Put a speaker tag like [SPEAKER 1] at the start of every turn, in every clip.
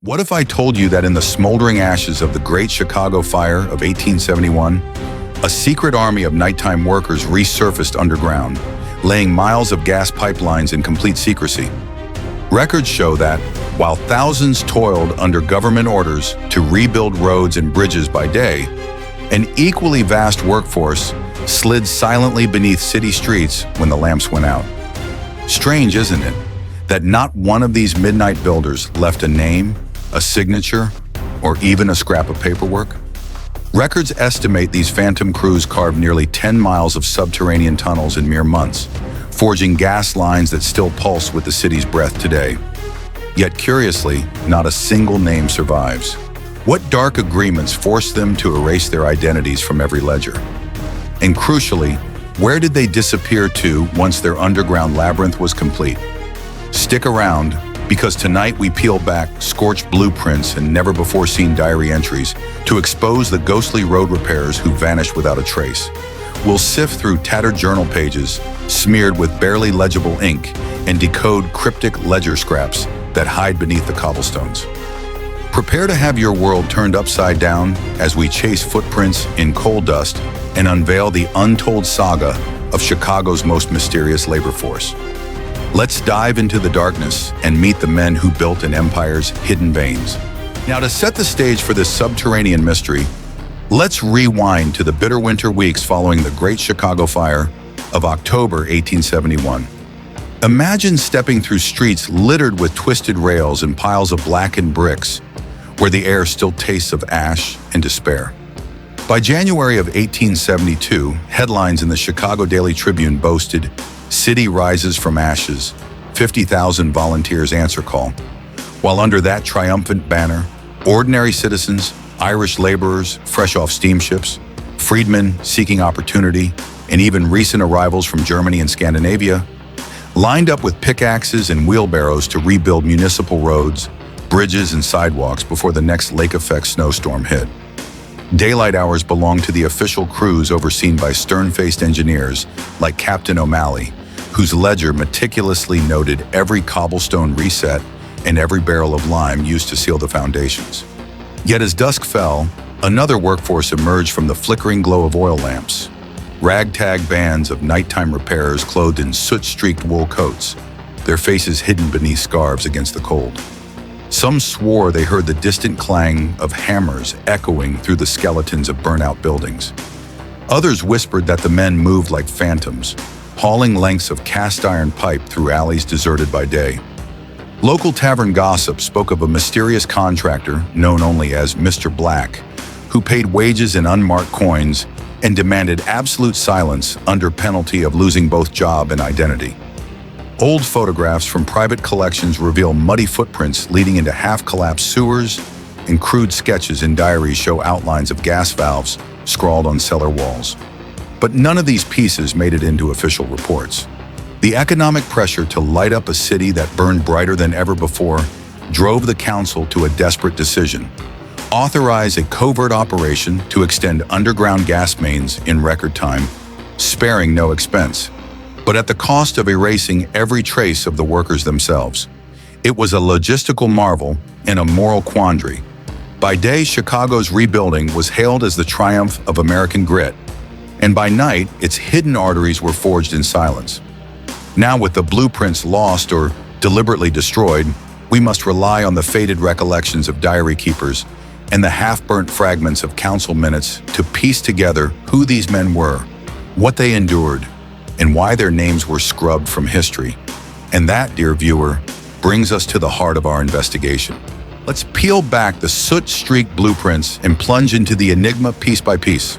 [SPEAKER 1] What if I told you that in the smoldering ashes of the Great Chicago Fire of 1871, a secret army of nighttime workers resurfaced underground, laying miles of gas pipelines in complete secrecy? Records show that, while thousands toiled under government orders to rebuild roads and bridges by day, an equally vast workforce slid silently beneath city streets when the lamps went out. Strange, isn't it, that not one of these midnight builders left a name, a signature, or even a scrap of paperwork? Records estimate these phantom crews carved nearly 10 miles of subterranean tunnels in mere months, forging gas lines that still pulse with the city's breath today. Yet curiously, not a single name survives. What dark agreements forced them to erase their identities from every ledger? And crucially, where did they disappear to once their underground labyrinth was complete? Stick around, because tonight we peel back scorched blueprints and never-before-seen diary entries to expose the ghostly road repairers who vanished without a trace. We'll sift through tattered journal pages, smeared with barely legible ink, and decode cryptic ledger scraps that hide beneath the cobblestones. Prepare to have your world turned upside down as we chase footprints in coal dust and unveil the untold saga of Chicago's most mysterious labor force. Let's dive into the darkness and meet the men who built an empire's hidden veins. Now, to set the stage for this subterranean mystery, let's rewind to the bitter winter weeks following the Great Chicago Fire of October 1871. Imagine stepping through streets littered with twisted rails and piles of blackened bricks, where the air still tastes of ash and despair. By January of 1872, headlines in the Chicago Daily Tribune boasted, "City rises from ashes, 50,000 volunteers answer call." While under that triumphant banner, ordinary citizens, Irish laborers fresh off steamships, freedmen seeking opportunity, and even recent arrivals from Germany and Scandinavia, lined up with pickaxes and wheelbarrows to rebuild municipal roads, bridges, and sidewalks before the next lake-effect snowstorm hit. Daylight hours belonged to the official crews overseen by stern-faced engineers like Captain O'Malley, whose ledger meticulously noted every cobblestone reset and every barrel of lime used to seal the foundations. Yet as dusk fell, another workforce emerged from the flickering glow of oil lamps. Ragtag bands of nighttime repairers clothed in soot-streaked wool coats, their faces hidden beneath scarves against the cold. Some swore they heard the distant clang of hammers echoing through the skeletons of burnt-out buildings. Others whispered that the men moved like phantoms, hauling lengths of cast-iron pipe through alleys deserted by day. Local tavern gossip spoke of a mysterious contractor known only as Mr. Black, who paid wages in unmarked coins and demanded absolute silence under penalty of losing both job and identity. Old photographs from private collections reveal muddy footprints leading into half-collapsed sewers, and crude sketches in diaries show outlines of gas valves scrawled on cellar walls. But none of these pieces made it into official reports. The economic pressure to light up a city that burned brighter than ever before drove the council to a desperate decision: authorize a covert operation to extend underground gas mains in record time, sparing no expense, but at the cost of erasing every trace of the workers themselves. It was a logistical marvel and a moral quandary. By day, Chicago's rebuilding was hailed as the triumph of American grit, and by night, its hidden arteries were forged in silence. Now, with the blueprints lost or deliberately destroyed, we must rely on the faded recollections of diary keepers and the half-burnt fragments of council minutes to piece together who these men were, what they endured, and why their names were scrubbed from history. And that, dear viewer, brings us to the heart of our investigation. Let's peel back the soot-streaked blueprints and plunge into the enigma piece by piece.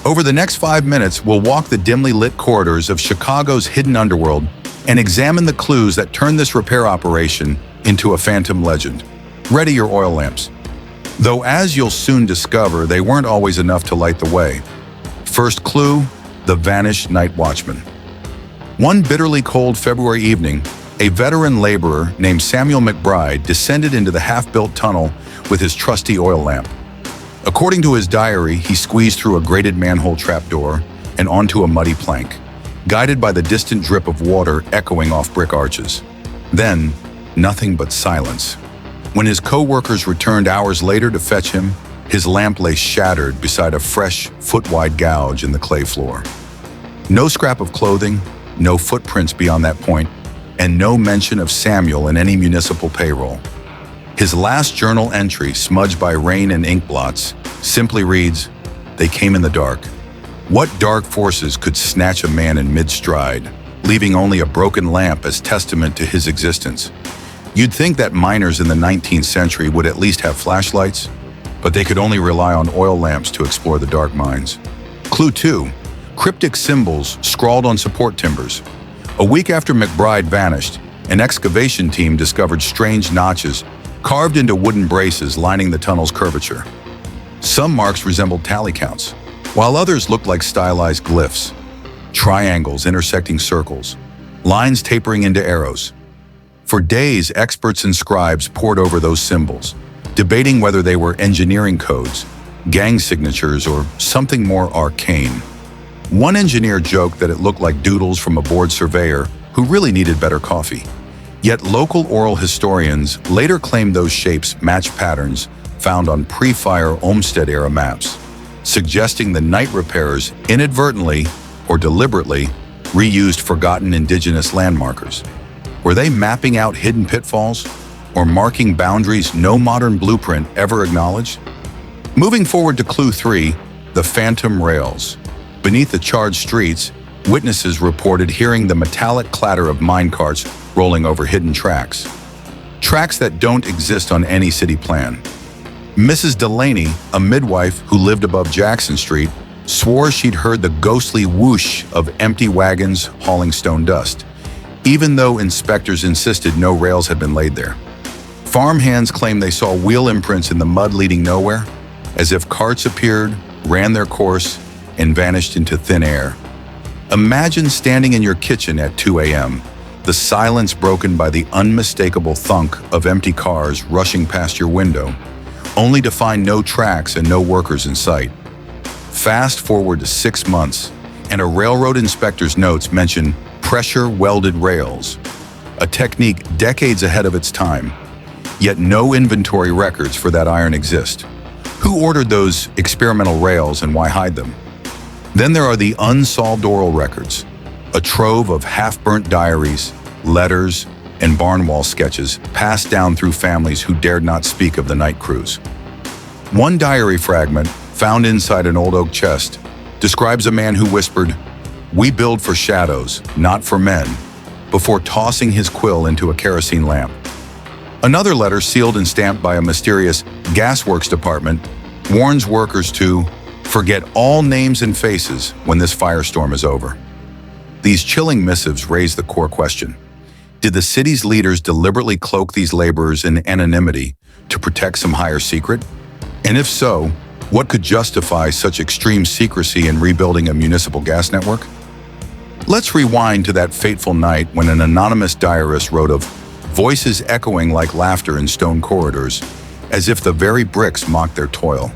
[SPEAKER 1] Over the next 5 minutes, we'll walk the dimly lit corridors of Chicago's hidden underworld and examine the clues that turn this repair operation into a phantom legend. Ready your oil lamps. Though, as you'll soon discover, they weren't always enough to light the way. First clue: the vanished night watchman. One bitterly cold February evening, a veteran laborer named Samuel McBride descended into the half-built tunnel with his trusty oil lamp. According to his diary, he squeezed through a grated manhole trapdoor and onto a muddy plank, guided by the distant drip of water echoing off brick arches. Then, nothing but silence. When his co-workers returned hours later to fetch him, his lamp lay shattered beside a fresh, foot-wide gouge in the clay floor. No scrap of clothing, no footprints beyond that point, and no mention of Samuel in any municipal payroll. His last journal entry, smudged by rain and ink blots, simply reads, "They came in the dark." What dark forces could snatch a man in mid-stride, leaving only a broken lamp as testament to his existence? You'd think that miners in the 19th century would at least have flashlights, but they could only rely on oil lamps to explore the dark mines. Clue 2. Cryptic symbols scrawled on support timbers. A week after McBride vanished, an excavation team discovered strange notches carved into wooden braces lining the tunnel's curvature. Some marks resembled tally counts, while others looked like stylized glyphs, triangles intersecting circles, lines tapering into arrows. For days, experts and scribes pored over those symbols, debating whether they were engineering codes, gang signatures, or something more arcane. One engineer joked that it looked like doodles from a bored surveyor who really needed better coffee. Yet local oral historians later claimed those shapes matched patterns found on pre-fire Olmsted-era maps, suggesting the night repairers inadvertently or deliberately reused forgotten indigenous landmarkers. Were they mapping out hidden pitfalls or marking boundaries no modern blueprint ever acknowledged? Moving forward to clue 3, the phantom rails. Beneath the charred streets, witnesses reported hearing the metallic clatter of minecarts rolling over hidden tracks. Tracks that don't exist on any city plan. Mrs. Delaney, a midwife who lived above Jackson Street, swore she'd heard the ghostly whoosh of empty wagons hauling stone dust, even though inspectors insisted no rails had been laid there. Farmhands claimed they saw wheel imprints in the mud leading nowhere, as if carts appeared, ran their course, and vanished into thin air. Imagine standing in your kitchen at 2 a.m., the silence broken by the unmistakable thunk of empty cars rushing past your window, only to find no tracks and no workers in sight. Fast forward to 6 months, and a railroad inspector's notes mention pressure-welded rails, a technique decades ahead of its time, yet no inventory records for that iron exist. Who ordered those experimental rails and why hide them? Then there are the unsolved oral records, a trove of half-burnt diaries, letters, and barn wall sketches passed down through families who dared not speak of the night cruise. One diary fragment, found inside an old oak chest, describes a man who whispered, "We build for shadows, not for men," before tossing his quill into a kerosene lamp. Another letter, sealed and stamped by a mysterious gasworks department, warns workers to forget all names and faces when this firestorm is over. These chilling missives raise the core question. Did the city's leaders deliberately cloak these laborers in anonymity to protect some higher secret? And if so, what could justify such extreme secrecy in rebuilding a municipal gas network? Let's rewind to that fateful night when an anonymous diarist wrote of voices echoing like laughter in stone corridors, as if the very bricks mocked their toil.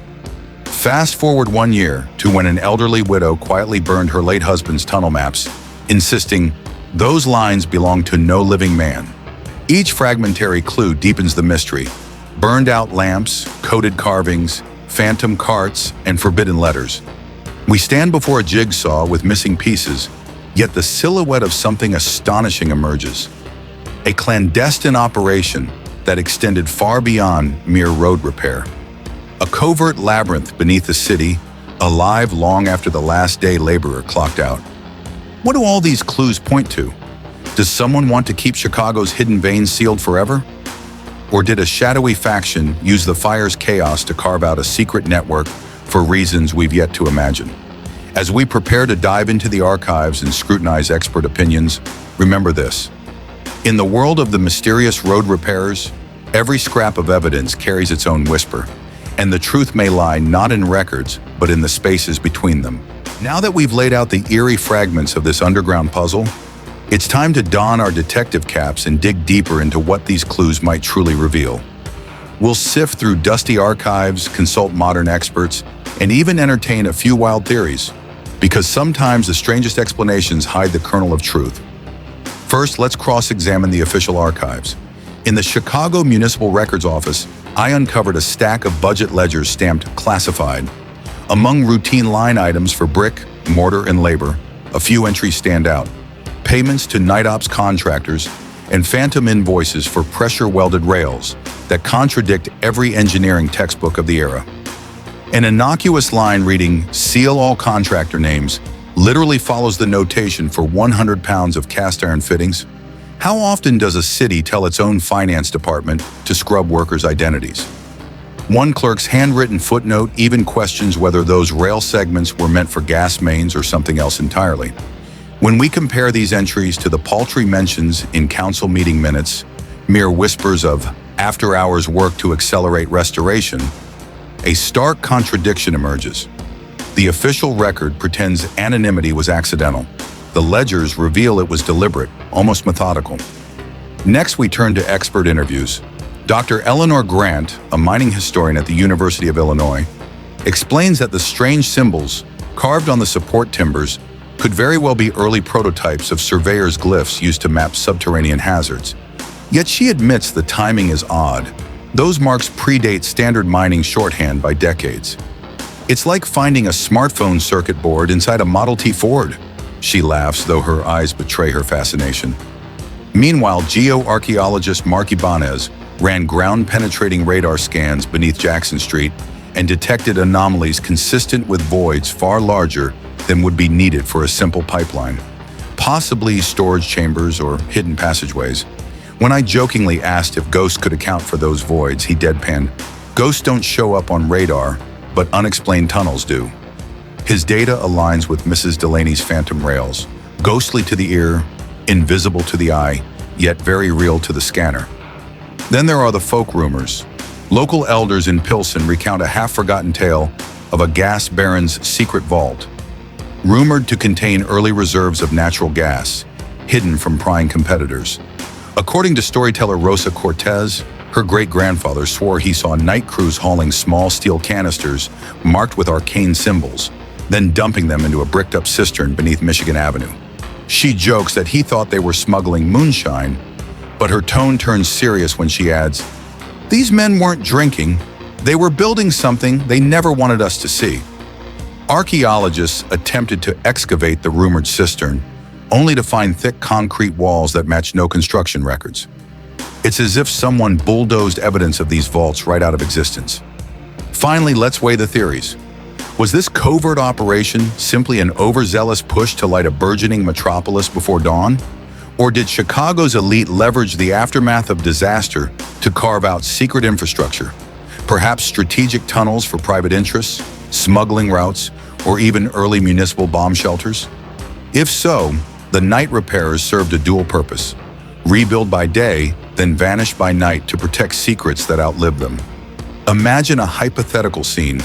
[SPEAKER 1] Fast forward 1 year to when an elderly widow quietly burned her late husband's tunnel maps, insisting those lines belong to no living man. Each fragmentary clue deepens the mystery. Burned out lamps, coded carvings, phantom carts, and forbidden letters. We stand before a jigsaw with missing pieces, yet the silhouette of something astonishing emerges. A clandestine operation that extended far beyond mere road repair. A covert labyrinth beneath the city, alive long after the last day laborer clocked out. What do all these clues point to? Does someone want to keep Chicago's hidden veins sealed forever? Or did a shadowy faction use the fire's chaos to carve out a secret network for reasons we've yet to imagine? As we prepare to dive into the archives and scrutinize expert opinions, remember this. In the world of the mysterious road repairers, every scrap of evidence carries its own whisper, and the truth may lie not in records, but in the spaces between them. Now that we've laid out the eerie fragments of this underground puzzle, it's time to don our detective caps and dig deeper into what these clues might truly reveal. We'll sift through dusty archives, consult modern experts, and even entertain a few wild theories, because sometimes the strangest explanations hide the kernel of truth. First, let's cross-examine the official archives. In the Chicago Municipal Records Office, I uncovered a stack of budget ledgers stamped classified. Among routine line items for brick, mortar, and labor, a few entries stand out. Payments to night ops contractors and phantom invoices for pressure-welded rails that contradict every engineering textbook of the era. An innocuous line reading, "Seal all contractor names," literally follows the notation for 100 pounds of cast iron fittings. How often does a city tell its own finance department to scrub workers' identities? One clerk's handwritten footnote even questions whether those rail segments were meant for gas mains or something else entirely. When we compare these entries to the paltry mentions in council meeting minutes, mere whispers of after-hours work to accelerate restoration, a stark contradiction emerges. The official record pretends anonymity was accidental. The ledgers reveal it was deliberate, almost methodical. Next, we turn to expert interviews. Dr. Eleanor Grant, a mining historian at the University of Illinois, explains that the strange symbols carved on the support timbers could very well be early prototypes of surveyors' glyphs used to map subterranean hazards. Yet she admits the timing is odd. Those marks predate standard mining shorthand by decades. It's like finding a smartphone circuit board inside a Model T Ford. She laughs, though her eyes betray her fascination. Meanwhile, geoarchaeologist Mark Ibanez ran ground-penetrating radar scans beneath Jackson Street and detected anomalies consistent with voids far larger than would be needed for a simple pipeline, possibly storage chambers or hidden passageways. When I jokingly asked if ghosts could account for those voids, he deadpanned, "Ghosts don't show up on radar, but unexplained tunnels do." His data aligns with Mrs. Delaney's phantom rails, ghostly to the ear, invisible to the eye, yet very real to the scanner. Then there are the folk rumors. Local elders in Pilsen recount a half-forgotten tale of a gas baron's secret vault, rumored to contain early reserves of natural gas, hidden from prying competitors. According to storyteller Rosa Cortez, her great-grandfather swore he saw night crews hauling small steel canisters marked with arcane symbols, then dumping them into a bricked-up cistern beneath Michigan Avenue. She jokes that he thought they were smuggling moonshine, but her tone turns serious when she adds, "These men weren't drinking, they were building something they never wanted us to see." Archaeologists attempted to excavate the rumored cistern, only to find thick concrete walls that match no construction records. It's as if someone bulldozed evidence of these vaults right out of existence. Finally, let's weigh the theories. Was this covert operation simply an overzealous push to light a burgeoning metropolis before dawn? Or did Chicago's elite leverage the aftermath of disaster to carve out secret infrastructure, perhaps strategic tunnels for private interests, smuggling routes, or even early municipal bomb shelters? If so, the night repairers served a dual purpose: rebuild by day, then vanish by night to protect secrets that outlived them. Imagine a hypothetical scene.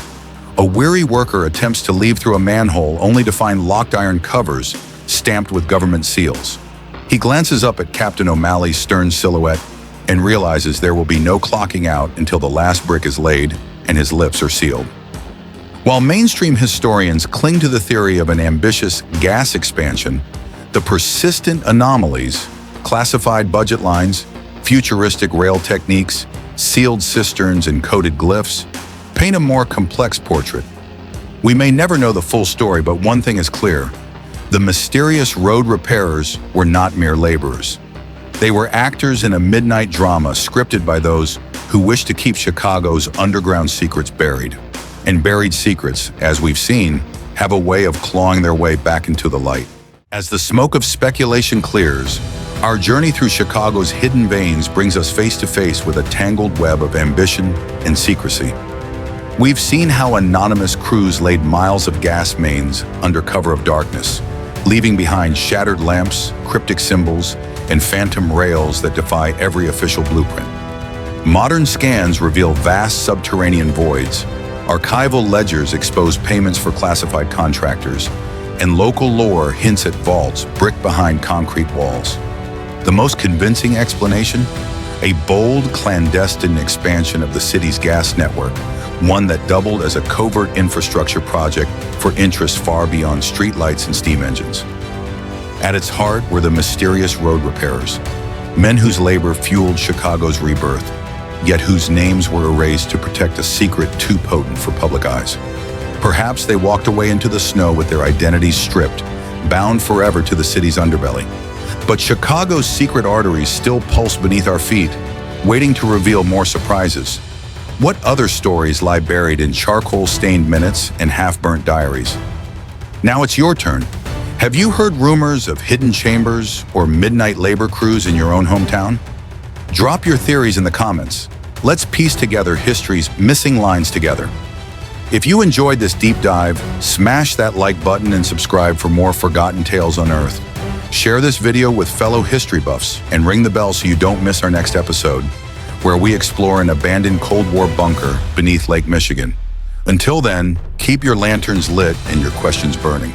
[SPEAKER 1] A weary worker attempts to leave through a manhole only to find locked iron covers stamped with government seals. He glances up at Captain O'Malley's stern silhouette and realizes there will be no clocking out until the last brick is laid and his lips are sealed. While mainstream historians cling to the theory of an ambitious gas expansion, the persistent anomalies, classified budget lines, futuristic rail techniques, sealed cisterns, and coded glyphs paint a more complex portrait. We may never know the full story, but one thing is clear: the mysterious road repairers were not mere laborers. They were actors in a midnight drama scripted by those who wished to keep Chicago's underground secrets buried. And buried secrets, as we've seen, have a way of clawing their way back into the light. As the smoke of speculation clears, our journey through Chicago's hidden veins brings us face to face with a tangled web of ambition and secrecy. We've seen how anonymous crews laid miles of gas mains under cover of darkness, leaving behind shattered lamps, cryptic symbols, and phantom rails that defy every official blueprint. Modern scans reveal vast subterranean voids, archival ledgers expose payments for classified contractors, and local lore hints at vaults bricked behind concrete walls. The most convincing explanation? A bold, clandestine expansion of the city's gas network, one that doubled as a covert infrastructure project for interests far beyond streetlights and steam engines. At its heart were the mysterious road repairers, Men whose labor fueled Chicago's rebirth, yet whose names were erased to protect a secret too potent for public eyes. Perhaps they walked away into the snow with their identities stripped, bound forever to the city's underbelly. But Chicago's secret arteries still pulse beneath our feet, waiting to reveal more surprises. What other stories lie buried in charcoal-stained minutes and half-burnt diaries? Now it's your turn. Have you heard rumors of hidden chambers or midnight labor crews in your own hometown? Drop your theories in the comments. Let's piece together history's missing lines together. If you enjoyed this deep dive, smash that like button and subscribe for more forgotten tales unearthed. Share this video with fellow history buffs and ring the bell so you don't miss our next episode, where we explore an abandoned Cold War bunker beneath Lake Michigan. Until then, keep your lanterns lit and your questions burning.